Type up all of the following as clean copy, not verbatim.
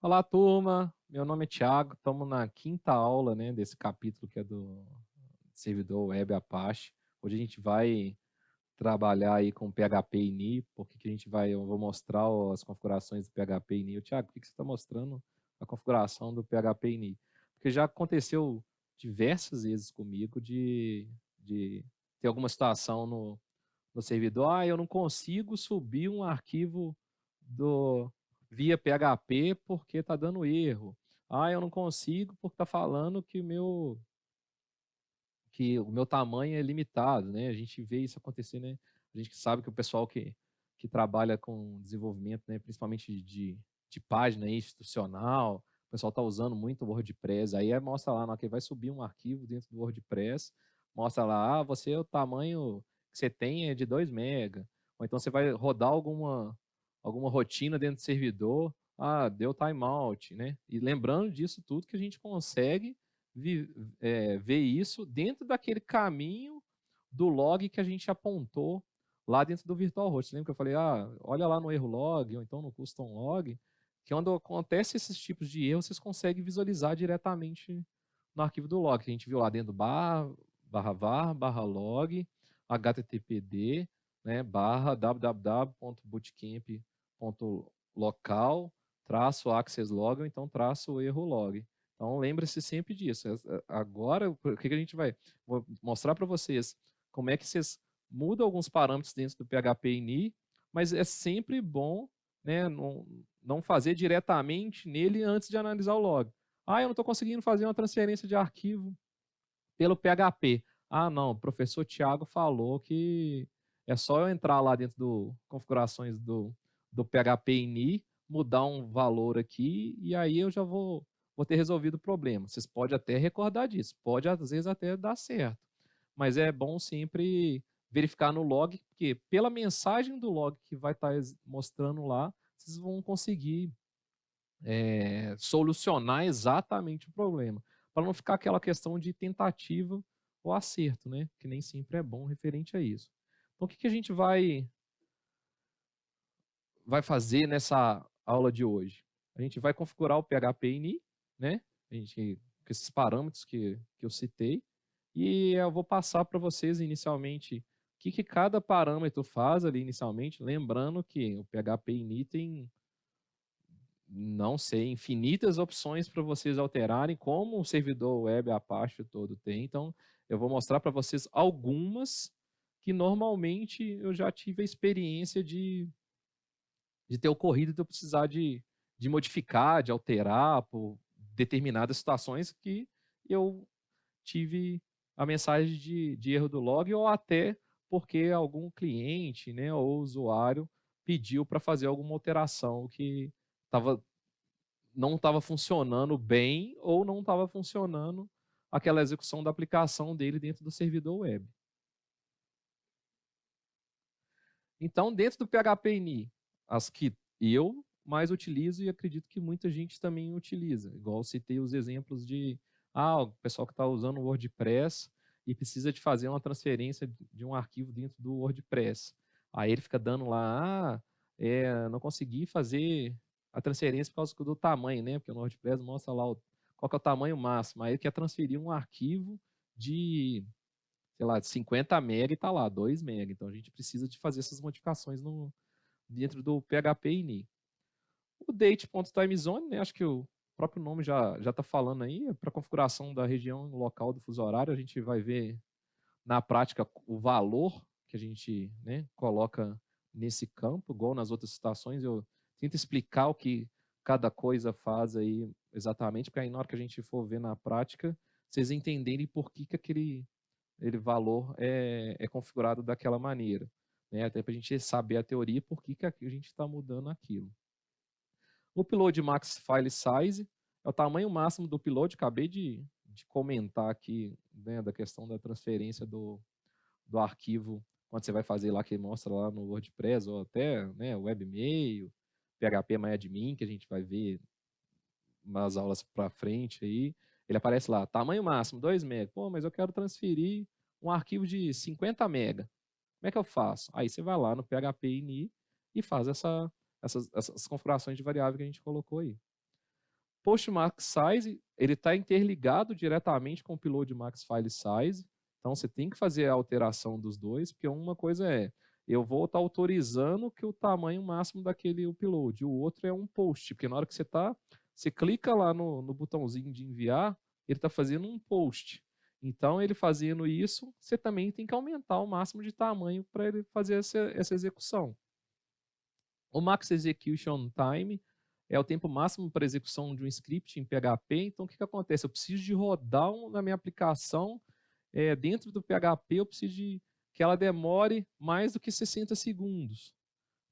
Olá, turma. Meu nome é Thiago. Estamos na quinta aula, né, desse capítulo que é do servidor web Apache. Hoje a gente vai trabalhar aí com PHP ini, porque que eu vou mostrar as configurações do PHP ini. Thiago, por que você está mostrando a configuração do PHP ini? Porque já aconteceu diversas vezes comigo de ter alguma situação no servidor. Ah, eu não consigo subir um arquivo do via PHP porque está dando erro. Ah, eu não consigo porque está falando que o meu tamanho é limitado, né? A gente vê isso acontecer, né? A gente sabe que o pessoal que trabalha com desenvolvimento, né, principalmente de página institucional, o pessoal está usando muito o WordPress. Aí mostra lá, na hora que vai subir um arquivo dentro do WordPress, mostra lá, o tamanho que você tem é de 2 mega. Ou então você vai rodar alguma rotina dentro do servidor, deu timeout, né? E lembrando disso tudo que a gente consegue ver isso dentro daquele caminho do log que a gente apontou lá dentro do VirtualHost. Lembra que eu falei, olha lá no erro log, ou então no custom log, que quando acontece esses tipos de erros, vocês conseguem visualizar diretamente no arquivo do log, que a gente viu lá dentro barra var, barra log, httpd, né, barra www.bootcamp.local, traço access log, ou então traço erro log. Então lembre-se sempre disso. Agora, o que a gente vai? Vou mostrar para vocês como é que vocês mudam alguns parâmetros dentro do PHP ini, mas é sempre bom, né, não fazer diretamente nele antes de analisar o log. Eu não estou conseguindo fazer uma transferência de arquivo pelo PHP. Não, o professor Tiago falou que é só eu entrar lá dentro do configurações do PHP ini, mudar um valor aqui, e aí eu já vou ter resolvido o problema. Vocês podem até recordar disso, pode às vezes até dar certo, mas é bom sempre verificar no log, porque pela mensagem do log que vai estar mostrando lá, vocês vão conseguir solucionar exatamente o problema, para não ficar aquela questão de tentativa ou acerto, né? Que nem sempre é bom referente a isso. Então, o que a gente vai fazer nessa aula de hoje? A gente vai configurar o PHP ini, né? Com esses parâmetros que eu citei, e eu vou passar para vocês inicialmente o que cada parâmetro faz ali inicialmente, lembrando que o PHP ini tem, não sei, infinitas opções para vocês alterarem, como o servidor web Apache todo tem. Então, eu vou mostrar para vocês algumas que normalmente eu já tive a experiência de ter ocorrido de eu precisar de modificar, de alterar por determinadas situações que eu tive a mensagem de erro do log, ou até porque algum cliente, né, ou usuário pediu para fazer alguma alteração que estava não estava funcionando bem, ou não estava funcionando aquela execução da aplicação dele dentro do servidor web. Então, dentro do PHP ini, as que eu mais utilizo e acredito que muita gente também utiliza, igual eu citei os exemplos o pessoal que está usando o WordPress e precisa de fazer uma transferência de um arquivo dentro do WordPress. Aí ele fica dando lá, não consegui fazer a transferência por causa do tamanho, né? Porque no WordPress mostra lá qual que é o tamanho máximo. Aí ele quer transferir um arquivo de, sei lá, de 50 MB e está lá, 2 MB. Então a gente precisa de fazer essas modificações dentro do PHP ini. O date.timezone, né, acho que o próprio nome já está falando aí, para configuração da região local do fuso horário, a gente vai ver na prática o valor que a gente, né, coloca nesse campo, igual nas outras situações. Eu tento explicar o que cada coisa faz aí exatamente, porque aí na hora que a gente for ver na prática, vocês entenderem por que aquele valor é configurado daquela maneira, né? Até para a gente saber a teoria e por que a gente está mudando aquilo. O upload max file size é o tamanho máximo do upload. Acabei de comentar aqui, né, da questão da transferência do arquivo quando você vai fazer lá, que mostra lá no WordPress, ou até, né, webmail, phpMyAdmin, que a gente vai ver umas aulas para frente aí. Ele aparece lá, tamanho máximo, 2 MB. Pô, mas eu quero transferir um arquivo de 50 MB. Como é que eu faço? Aí você vai lá no PHP ini e faz essas configurações de variável que a gente colocou aí. post max size, ele está interligado diretamente com o upload max file size. Então, você tem que fazer a alteração dos dois, porque uma coisa é, eu vou estar autorizando que o tamanho máximo daquele upload, o outro é um post, porque na hora que você clica lá no botãozinho de enviar, ele está fazendo um post. Então, ele fazendo isso, você também tem que aumentar o máximo de tamanho para ele fazer essa execução. O Max Execution Time é o tempo máximo para execução de um script em PHP. Então, o que acontece? Eu preciso de rodar na minha aplicação, dentro do PHP, eu preciso que ela demore mais do que 60 segundos.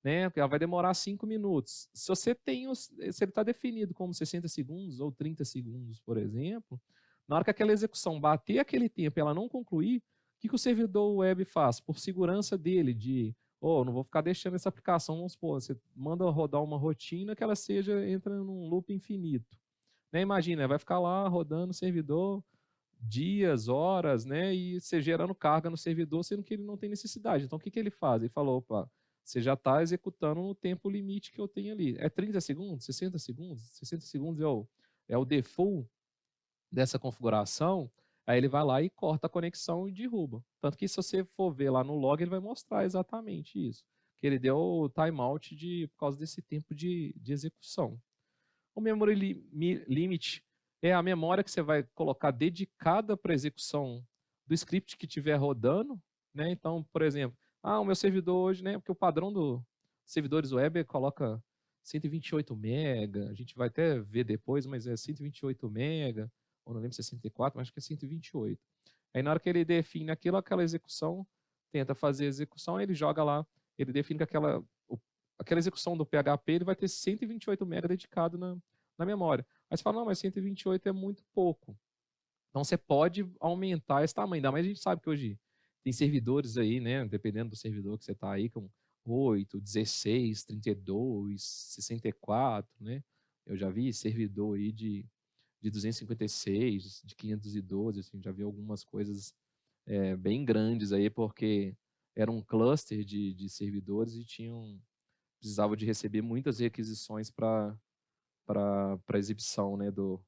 Né? Porque ela vai demorar 5 minutos. Se ele está definido como 60 segundos ou 30 segundos, por exemplo, na hora que aquela execução bater aquele tempo e ela não concluir, o que o servidor web faz? Por segurança dele, não vou ficar deixando essa aplicação, vamos supor, você manda rodar uma rotina que ela entra num loop infinito. Né? Imagina, vai ficar lá rodando o servidor dias, horas, né? E você gerando carga no servidor, sendo que ele não tem necessidade. Então, o que ele faz? Ele falou, opa, você já está executando no tempo limite que eu tenho ali. É 30 segundos? 60 segundos? 60 segundos é o default dessa configuração. Aí ele vai lá e corta a conexão e derruba. Tanto que se você for ver lá no log, ele vai mostrar exatamente isso. Que ele deu o timeout por causa desse tempo de execução. O memory limit é a memória que você vai colocar dedicada para a execução do script que estiver rodando. Né? Então, por exemplo, o meu servidor hoje, né, porque o padrão dos servidores web coloca 128 MB, a gente vai até ver depois, mas é 128 MB, ou não lembro se é 64, mas acho que é 128. Aí na hora que ele define aquela execução, tenta fazer a execução, ele joga lá, ele define que aquela execução do PHP, ele vai ter 128 MB dedicado na memória. Aí você fala, não, mas 128 é muito pouco. Então você pode aumentar esse tamanho. Ainda mais a gente sabe que hoje tem servidores aí, né? Dependendo do servidor que você está aí, com 8, 16, 32, 64, né? Eu já vi servidor aí de 256, de 512, assim, já vi algumas coisas bem grandes aí, porque era um cluster de servidores e precisava de receber muitas requisições para exibição, né, do,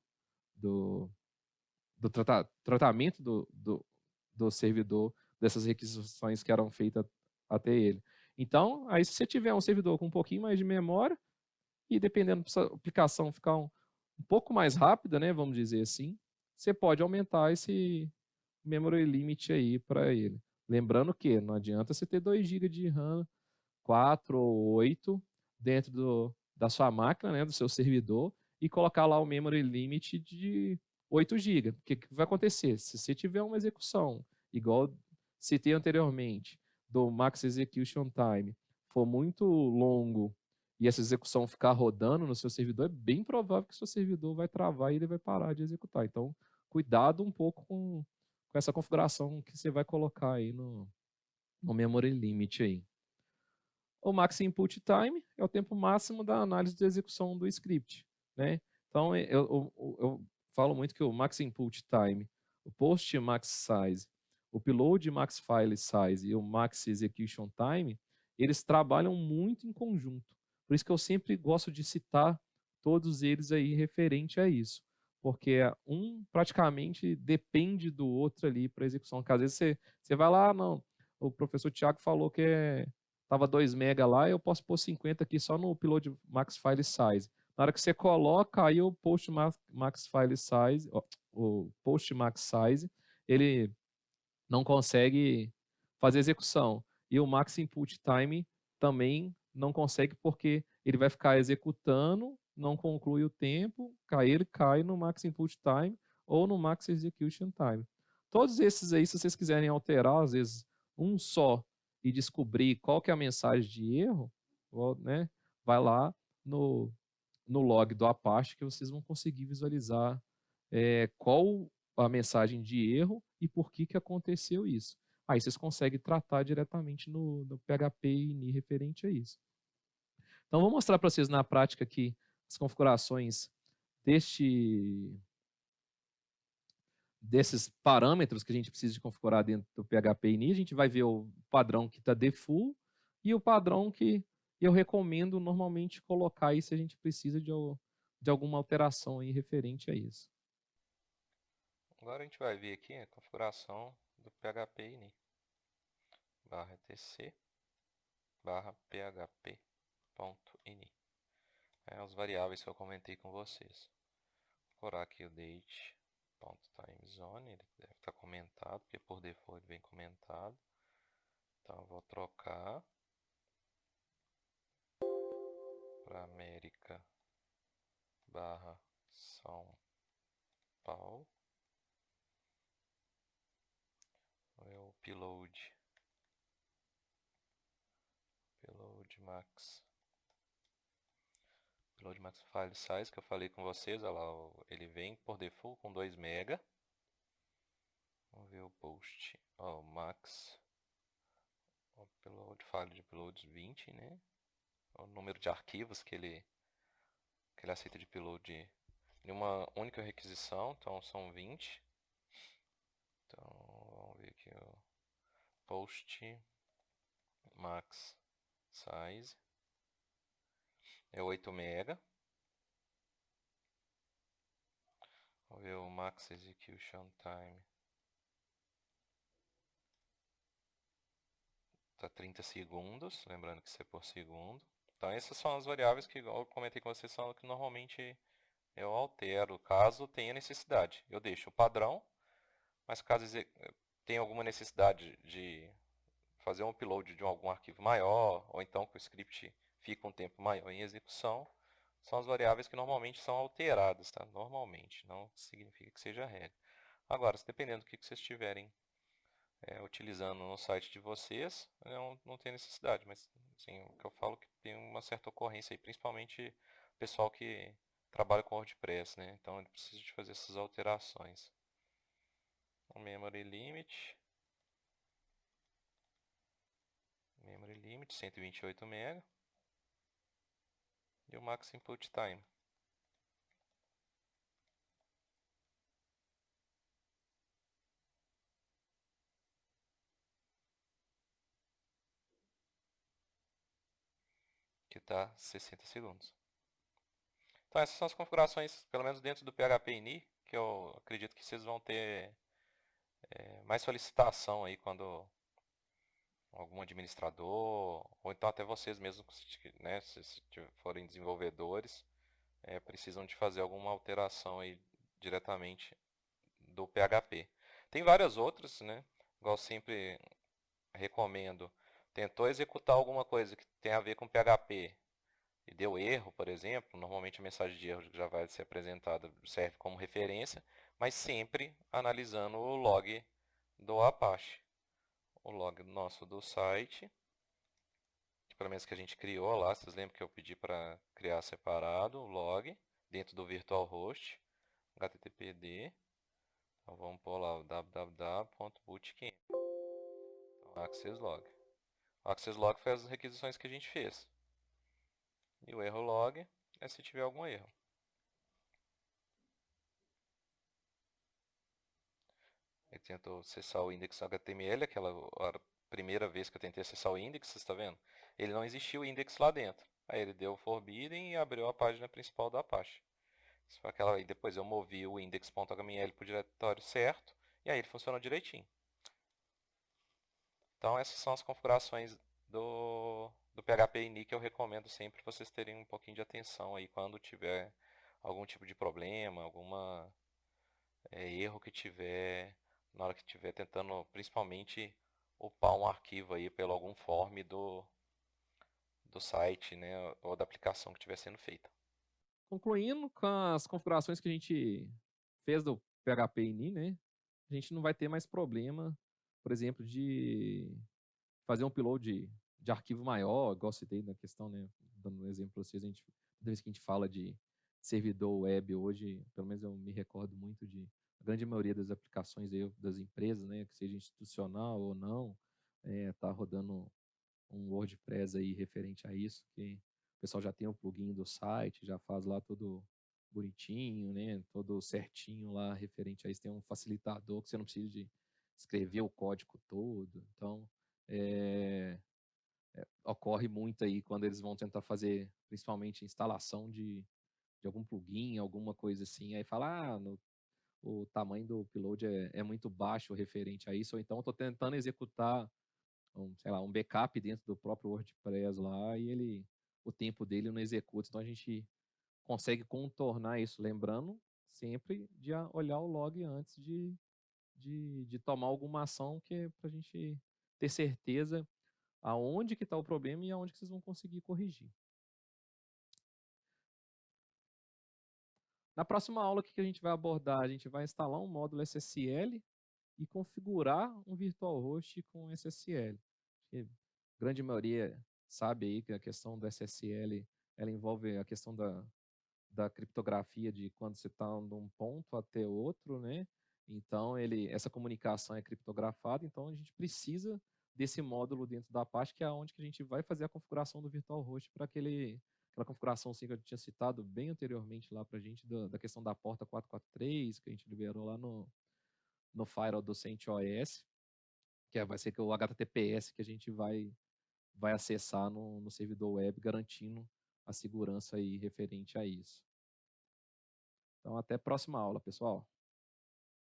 do tratamento do servidor, dessas requisições que eram feitas até ele. Então, aí se você tiver um servidor com um pouquinho mais de memória, e dependendo da aplicação ficar um pouco mais rápida, né, vamos dizer assim, você pode aumentar esse memory limit aí para ele. Lembrando que não adianta você ter 2 GB de RAM, 4 ou 8 dentro da sua máquina, né, do seu servidor, e colocar lá o memory limit de 8 GB. O que vai acontecer? Se você tiver uma execução, igual citei anteriormente, do Max Execution Time, for muito longo e essa execução ficar rodando no seu servidor, é bem provável que o seu servidor vai travar e ele vai parar de executar. Então, cuidado um pouco com essa configuração que você vai colocar aí no memory limit aí. O max input time é o tempo máximo da análise de execução do script. Né? Então, eu falo muito que o max input time, o post max size, o upload max file size e o max execution time, eles trabalham muito em conjunto. Por isso que eu sempre gosto de citar todos eles aí referente a isso. Porque um praticamente depende do outro ali para execução. Porque às vezes você vai lá, não, o professor Tiago falou que estava 2 MB lá, eu posso pôr 50 aqui só no upload max file size. Na hora que você coloca aí o post max file size, o post max size, ele não consegue fazer execução. E o max input time também não consegue porque ele vai ficar executando, não conclui o tempo, ele cai no max input time ou no max execution time. Todos esses aí, se vocês quiserem alterar, às vezes um só e descobrir qual que é a mensagem de erro, né, vai lá no log do Apache que vocês vão conseguir visualizar qual a mensagem de erro e por que aconteceu isso. Aí vocês conseguem tratar diretamente no PHP ini referente a isso. Então, vou mostrar para vocês na prática aqui as configurações desses parâmetros que a gente precisa de configurar dentro do PHP ini. A gente vai ver o padrão que está default e o padrão que eu recomendo normalmente colocar aí se a gente precisa de alguma alteração aí referente a isso. Agora a gente vai ver aqui a configuração do PHP ini barra etc barra php.ini. Os variáveis que eu comentei com vocês. Vou procurar aqui o date.timezone, ele deve estar comentado, porque por default ele vem comentado. Então eu vou trocar para América barra São Paulo. É o Max. Upload Max File Size que eu falei com vocês, olha lá, ele vem por default com 2 MB. Vamos ver o post. Ó, o Max. Upload, file de uploads 20, né? O número de arquivos que ele aceita de upload em uma única requisição, então são 20. Então, vamos ver aqui o post max size é 8 MB. Vamos ver o max execution time. Tá 30 segundos, lembrando que isso é por segundo. Então essas são as variáveis que eu comentei com vocês, são que normalmente eu altero, caso tenha necessidade. Eu deixo o padrão, mas caso tenha alguma necessidade de fazer um upload de algum arquivo maior, ou então que o script fica um tempo maior em execução, são as variáveis que normalmente são alteradas, tá? Normalmente, não significa que seja regra. Agora, dependendo do que vocês estiverem utilizando no site de vocês, não tem necessidade, mas assim, o que eu falo é que tem uma certa ocorrência aí, principalmente o pessoal que trabalha com WordPress, né? Então ele precisa de fazer essas alterações. O memory limit 128 MB e o max input time. Que está 60 segundos. Então essas são as configurações, pelo menos dentro do PHP ini, que eu acredito que vocês vão ter mais solicitação aí quando algum administrador, ou então até vocês mesmos, né, se forem desenvolvedores, precisam de fazer alguma alteração aí diretamente do PHP. Tem várias outras, né? Igual sempre recomendo. Tentou executar alguma coisa que tem a ver com PHP e deu erro, por exemplo, normalmente a mensagem de erro que já vai ser apresentada serve como referência, mas sempre analisando o log do Apache. O log nosso do site, que pelo menos que a gente criou lá, vocês lembram que eu pedi para criar separado o log dentro do virtual host, httpd. Então vamos pôr lá o www.bootcamp. Então, access log. O access log foi as requisições que a gente fez. E o erro log é se tiver algum erro. Ele tentou acessar o index HTML, aquela primeira vez que eu tentei acessar o index, você está vendo? Ele não existia o index lá dentro. Aí ele deu forbidden e abriu a página principal da Apache. Aí depois eu movi o index.html para o diretório certo e aí ele funcionou direitinho. Então essas são as configurações do PHP ini que eu recomendo sempre vocês terem um pouquinho de atenção aí quando tiver algum tipo de problema, alguma erro que tiver na hora que estiver tentando principalmente upar um arquivo aí pelo algum form do site, né, ou da aplicação que estiver sendo feita. Concluindo com as configurações que a gente fez do PHP ini, né? A gente não vai ter mais problema, por exemplo, de fazer um upload de arquivo maior, igual citei na questão, né? Dando um exemplo para vocês, toda vez que a gente fala de servidor web hoje, pelo menos eu me recordo muito de a grande maioria das aplicações aí, das empresas, né? Que seja institucional ou não, tá rodando um WordPress aí referente a isso, que o pessoal já tem o plugin do site, já faz lá tudo bonitinho, né? Todo certinho lá referente a isso. Tem um facilitador que você não precisa de escrever o código todo. Então, ocorre muito aí quando eles vão tentar fazer, principalmente, instalação de algum plugin, alguma coisa assim, aí fala, o tamanho do upload é muito baixo referente a isso, ou então eu estou tentando executar sei lá, um backup dentro do próprio WordPress lá e o tempo dele não executa. Então a gente consegue contornar isso, lembrando sempre de olhar o log antes de tomar alguma ação, que é para a gente ter certeza aonde que está o problema e aonde que vocês vão conseguir corrigir. Na próxima aula, o que a gente vai abordar? A gente vai instalar um módulo SSL e configurar um virtualhost com SSL. A grande maioria sabe aí que a questão do SSL ela envolve a questão da criptografia de quando você está de um ponto até outro, né? Então, essa comunicação é criptografada, então a gente precisa desse módulo dentro da parte que é onde que a gente vai fazer a configuração do virtualhost para aquela configuração assim, que eu tinha citado bem anteriormente lá para a gente, da questão da porta 443, que a gente liberou lá no firewall do CentOS, que vai ser que o HTTPS que a gente vai acessar no servidor web, garantindo a segurança aí referente a isso. Então, até a próxima aula, pessoal.